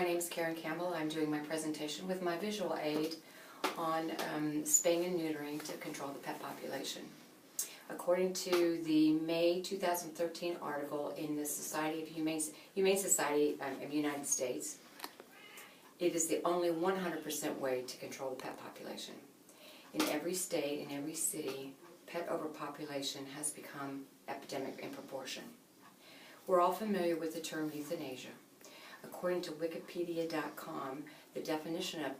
my name is Karen Campbell. I'm doing my presentation with my visual aid on spaying and neutering to control the pet population. According to the May 2013 article in the Humane Society of the United States, it is the only 100% way to control the pet population. In every state and every city, pet overpopulation has become epidemic in proportion. We're all familiar with the term euthanasia. According to Wikipedia.com, the definition of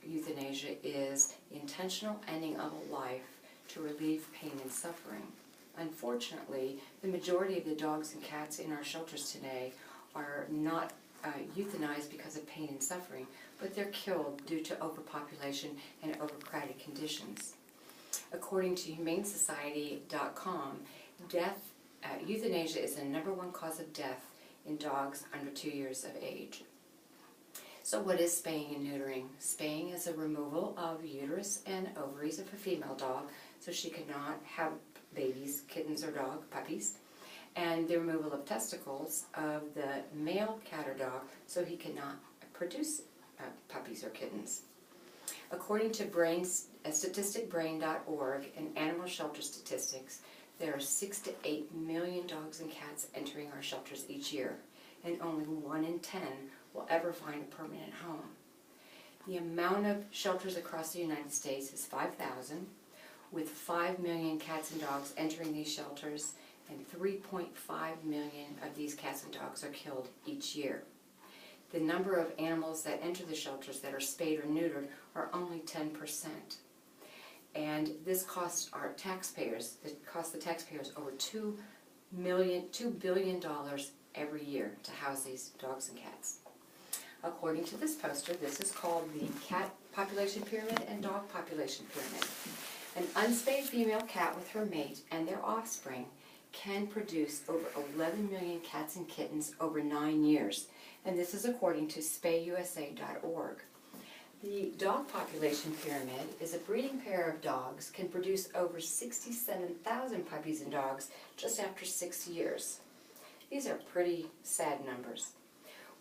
euthanasia is the intentional ending of a life to relieve pain and suffering. Unfortunately, the majority of the dogs and cats in our shelters today are not euthanized because of pain and suffering, but they're killed due to overpopulation and overcrowded conditions. According to HumaneSociety.com, euthanasia is the #1 cause of death in dogs under 2 years of age. So what is spaying and neutering? Spaying is a removal of uterus and ovaries of a female dog so she cannot have babies, kittens or puppies, and the removal of testicles of the male cat or dog so he cannot produce puppies or kittens. According to statisticbrain.org and animal shelter statistics, there are 6 to 8 million dogs and cats entering our shelters each year, and only 1 in 10 will ever find a permanent home. The amount of shelters across the United States is 5,000, with 5 million cats and dogs entering these shelters, and 3.5 million of these cats and dogs are killed each year. The number of animals that enter the shelters that are spayed or neutered are only 10%. And this costs the taxpayers over $2 billion every year to house these dogs and cats. According to this poster, this is called the cat population pyramid and dog population pyramid. An unspayed female cat with her mate and their offspring can produce over 11 million cats and kittens over 9 years, and this is according to spayusa.org. The dog population pyramid is a breeding pair of dogs can produce over 67,000 puppies and dogs just after 6 years. These are pretty sad numbers.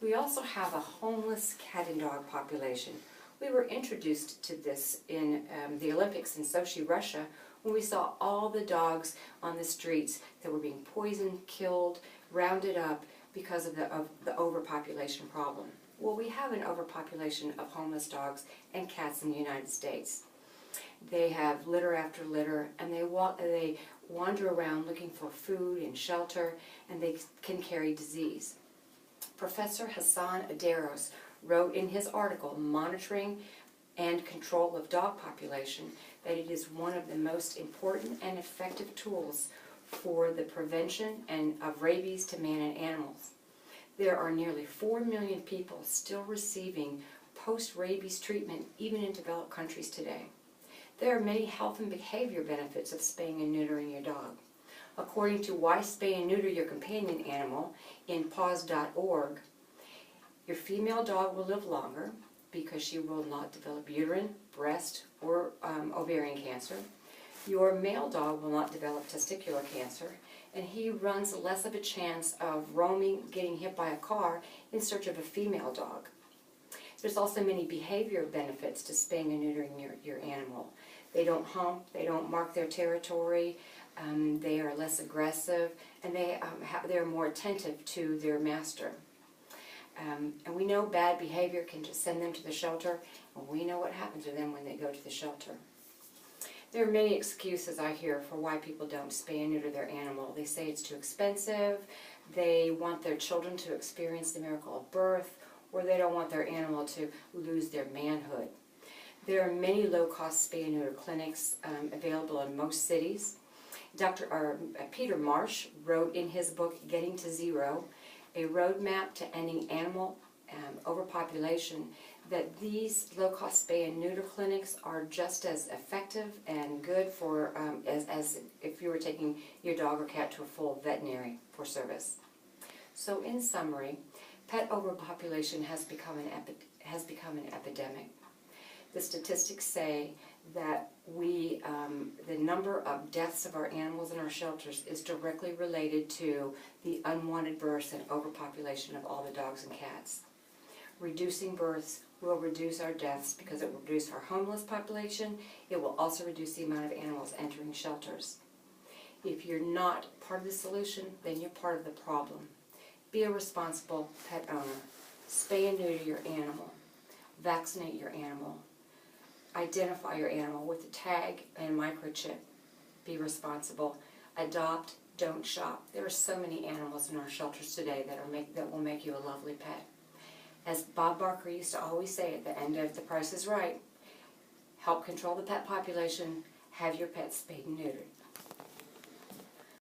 We also have a homeless cat and dog population. We were introduced to this in the Olympics in Sochi, Russia, when we saw all the dogs on the streets that were being poisoned, killed, rounded up because of the overpopulation problem. Well, we have an overpopulation of homeless dogs and cats in the United States. They have litter after litter, and they wander around looking for food and shelter, and they can carry disease. Professor Hassan Aderos wrote in his article, Monitoring and Control of Dog Population, that it is one of the most important and effective tools for the prevention of rabies to man and animals. There are nearly 4 million people still receiving post-rabies treatment, even in developed countries today. There are many health and behavior benefits of spaying and neutering your dog. According to Why Spay and Neuter Your Companion Animal in paws.org, your female dog will live longer because she will not develop uterine, breast, or ovarian cancer. Your male dog will not develop testicular cancer, and he runs less of a chance of roaming, getting hit by a car in search of a female dog. There's also many behavior benefits to spaying and neutering your animal. They don't hump, they don't mark their territory, they are less aggressive, and they're more attentive to their master. And we know bad behavior can just send them to the shelter, and we know what happens to them when they go to the shelter. There are many excuses I hear for why people don't spay and neuter their animal. They say it's too expensive, they want their children to experience the miracle of birth, or they don't want their animal to lose their manhood. There are many low-cost spay and neuter clinics available in most cities. Peter Marsh wrote in his book, Getting to Zero, a roadmap to ending animal overpopulation, that these low-cost spay and neuter clinics are just as effective and good for as if you were taking your dog or cat to a full veterinary for service. So in summary, pet overpopulation has become an epidemic. The statistics say that the number of deaths of our animals in our shelters is directly related to the unwanted births and overpopulation of all the dogs and cats. Reducing births will reduce our deaths because it will reduce our homeless population. It will also reduce the amount of animals entering shelters. If you're not part of the solution, then you're part of the problem. Be a responsible pet owner. Spay and neuter your animal. Vaccinate your animal. Identify your animal with a tag and microchip. Be responsible. Adopt, don't shop. There are so many animals in our shelters today that will make you a lovely pet. As Bob Barker used to always say at the end of The Price is Right, help control the pet population, have your pets spayed and neutered.